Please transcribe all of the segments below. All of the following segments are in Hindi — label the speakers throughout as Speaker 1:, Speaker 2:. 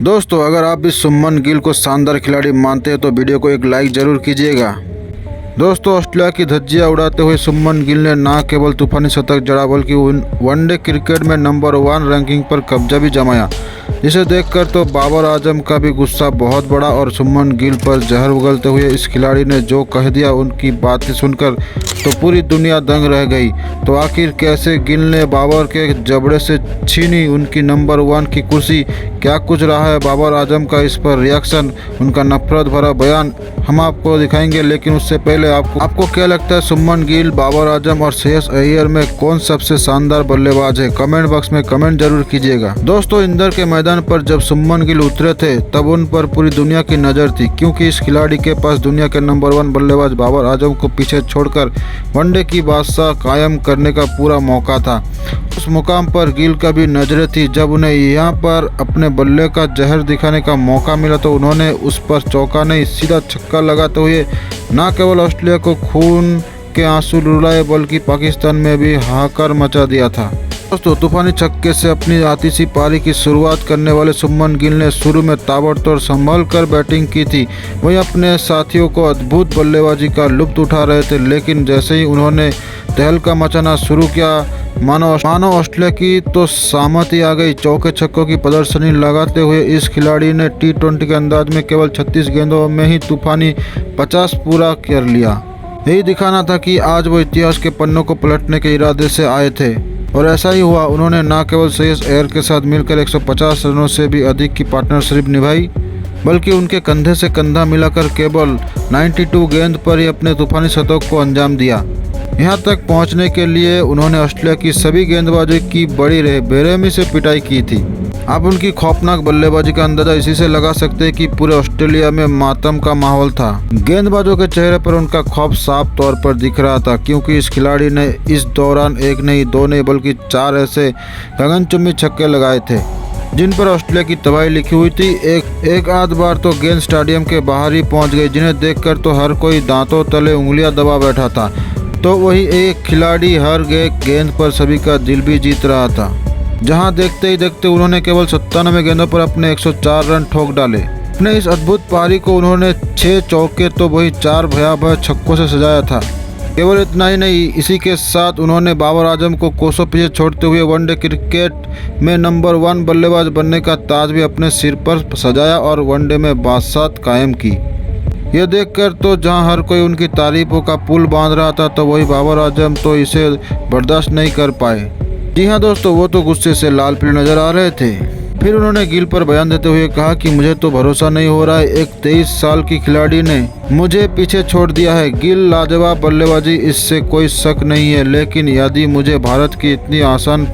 Speaker 1: दोस्तों अगर आप भी शुभमन गिल को शानदार खिलाड़ी मानते हैं तो वीडियो को एक लाइक जरूर कीजिएगा। दोस्तों ऑस्ट्रेलिया की धज्जियां उड़ाते हुए शुभमन गिल ने न केवल तूफानी शतक जड़ा बल्कि वनडे क्रिकेट में नंबर 1 रैंकिंग पर कब्जा भी जमाया, जिसे देखकर तो बाबर आजम का भी गुस्सा बहुत बड़ा और शुभमन गिल पर जहर उगलते हुए इस खिलाड़ी ने जो कह दिया उनकी बातें सुनकर तो पूरी दुनिया दंग रह गई। तो आखिर कैसे गिल ने बाबर के जबड़े से छीनी उनकी नंबर 1 की कुर्सी, क्या कुछ रहा है बाबर आजम का इस पर रिएक्शन, उनका नफरत भरा बयान हम आपको दिखाएंगे। लेकिन उससे पहले आपको क्या लगता है शुभमन गिल, बाबर आजम और श्रेयस अय्यर में कौन सबसे शानदार बल्लेबाज है? कमेंट बॉक्स में कमेंट जरूर कीजिएगा। दोस्तों इंदौर के मैदान पर जब शुभमन गिल उतरे थे तब उन पर पूरी दुनिया की नज़र थी, क्योंकि इस खिलाड़ी के पास दुनिया के नंबर 1 बल्लेबाज बाबर आजम को पीछे छोड़कर वनडे की बादशाह कायम करने का पूरा मौका था। उस मुकाम पर गिल का भी नजरें थी। जब उन्हें यहाँ पर अपने बल्ले का जहर दिखाने का मौका मिला तो उन्होंने उस पर चौका नहीं सीधा छक्का लगाते हुए न केवल ऑस्ट्रेलिया को खून के आंसू रुलाए बल्कि पाकिस्तान में भी हाहाकार मचा दिया था। दोस्तों तूफानी छक्के से अपनी आतिशी पारी की शुरुआत करने वाले शुभमन गिल ने शुरू में ताबड़तोड़ संभल कर बैटिंग की थी। वहीं अपने साथियों को अद्भुत बल्लेबाजी का लुत्फ उठा रहे थे, लेकिन जैसे ही उन्होंने तहलका मचाना शुरू किया मानो ऑस्ट्रेलिया की तो सामत ही आ गई। चौके छक्कों की प्रदर्शनी लगाते हुए इस खिलाड़ी ने T20 के अंदाज में केवल 36 गेंदों में ही तूफानी 50 पूरा कर लिया। यही दिखाना था कि आज वो इतिहास के पन्नों को पलटने के इरादे से आए थे और ऐसा ही हुआ। उन्होंने न केवल श्रेयस अय्यर के साथ मिलकर 150 रनों से भी अधिक की पार्टनरशिप निभाई, बल्कि उनके कंधे से कंधा मिलाकर केवल 92 गेंद पर ही अपने तूफानी शतक को अंजाम दिया। यहां तक पहुंचने के लिए उन्होंने ऑस्ट्रेलिया की सभी गेंदबाजों की बड़ी बेरहमी से पिटाई की थी। आप उनकी खौफनाक बल्लेबाजी का अंदाजा इसी से लगा सकते हैं कि पूरे ऑस्ट्रेलिया में मातम का माहौल था। गेंदबाजों के चेहरे पर उनका खौफ साफ तौर पर दिख रहा था, क्योंकि इस खिलाड़ी ने इस दौरान एक नहीं, दो नहीं बल्कि 4 ऐसे गगनचुंबी छक्के लगाए थे जिन पर ऑस्ट्रेलिया की तबाही लिखी हुई थी। एक आध बार तो गेंद स्टेडियम के बाहर ही पहुंच गई, जिन्हें देखकर तो हर कोई दांतों तले उंगलियां दबा बैठा था। तो वही एक खिलाड़ी हर गेंद पर सभी का दिल भी जीत रहा था। जहां देखते ही देखते उन्होंने केवल 97 गेंदों पर अपने 104 रन ठोक डाले। अपने इस अद्भुत पारी को उन्होंने 6 चौके तो वही 4 भयावह छक्कों से सजाया था। केवल इतना ही नहीं, इसी के साथ उन्होंने बाबर आजम को कोसों पीछे छोड़ते हुए वनडे क्रिकेट में नंबर 1 बल्लेबाज बनने का ताज भी अपने सिर पर सजाया और वनडे में बादशाह कायम की। यह देखकर तो जहां हर कोई उनकी तारीफों का पुल बांध रहा था तो वही बाबर आजम तो इसे बर्दाश्त नहीं कर पाए। जी हाँ दोस्तों, वो तो गुस्से से लाल पीले नजर आ रहे थे। फिर उन्होंने गिल पर बयान देते हुए कहा कि मुझे तो भरोसा नहीं हो रहा है, एक 23 साल की खिलाड़ी ने मुझे पीछे छोड़ दिया है। गिल लाजवाब बल्लेबाजी, इससे कोई शक नहीं है, लेकिन यदि मुझे भारत की इतनी आसान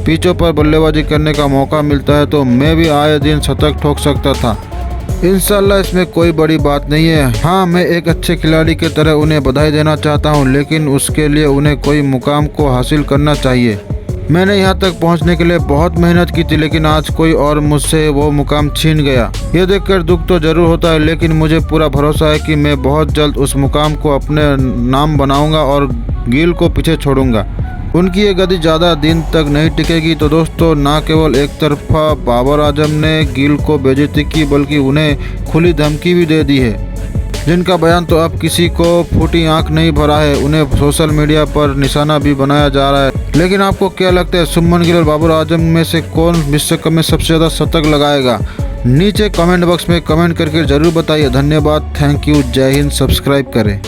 Speaker 1: पिचों पर बल्लेबाजी करने का मौका मिलता है तो मैं भी आए दिन शतक ठोक सकता था। इंशाल्लाह इसमें कोई बड़ी बात नहीं है। हाँ, मैं एक अच्छे खिलाड़ी की तरह उन्हें बधाई देना चाहता हूँ, लेकिन उसके लिए उन्हें कोई मुकाम को हासिल करना चाहिए। मैंने यहाँ तक पहुँचने के लिए बहुत मेहनत की थी, लेकिन आज कोई और मुझसे वो मुकाम छीन गया। ये देखकर दुख तो जरूर होता है, लेकिन मुझे पूरा भरोसा है कि मैं बहुत जल्द उस मुकाम को अपने नाम बनाऊंगा और गिल को पीछे छोड़ूंगा। उनकी ये गति ज़्यादा दिन तक नहीं टिकेगी। तो दोस्तों ना केवल एक तरफा बाबर आजम ने गिल को बेइज्जती की बल्कि उन्हें खुली धमकी भी दे दी है, जिनका बयान तो अब किसी को फूटी आंख नहीं भरा है। उन्हें सोशल मीडिया पर निशाना भी बनाया जा रहा है। लेकिन आपको क्या लगता है शुभमन गिल और बाबर आजम में से कौन विश्व कप में सबसे ज़्यादा शतक लगाएगा? नीचे कमेंट बॉक्स में कमेंट करके ज़रूर बताइए। धन्यवाद, थैंक यू, जय हिंद, सब्सक्राइब करें।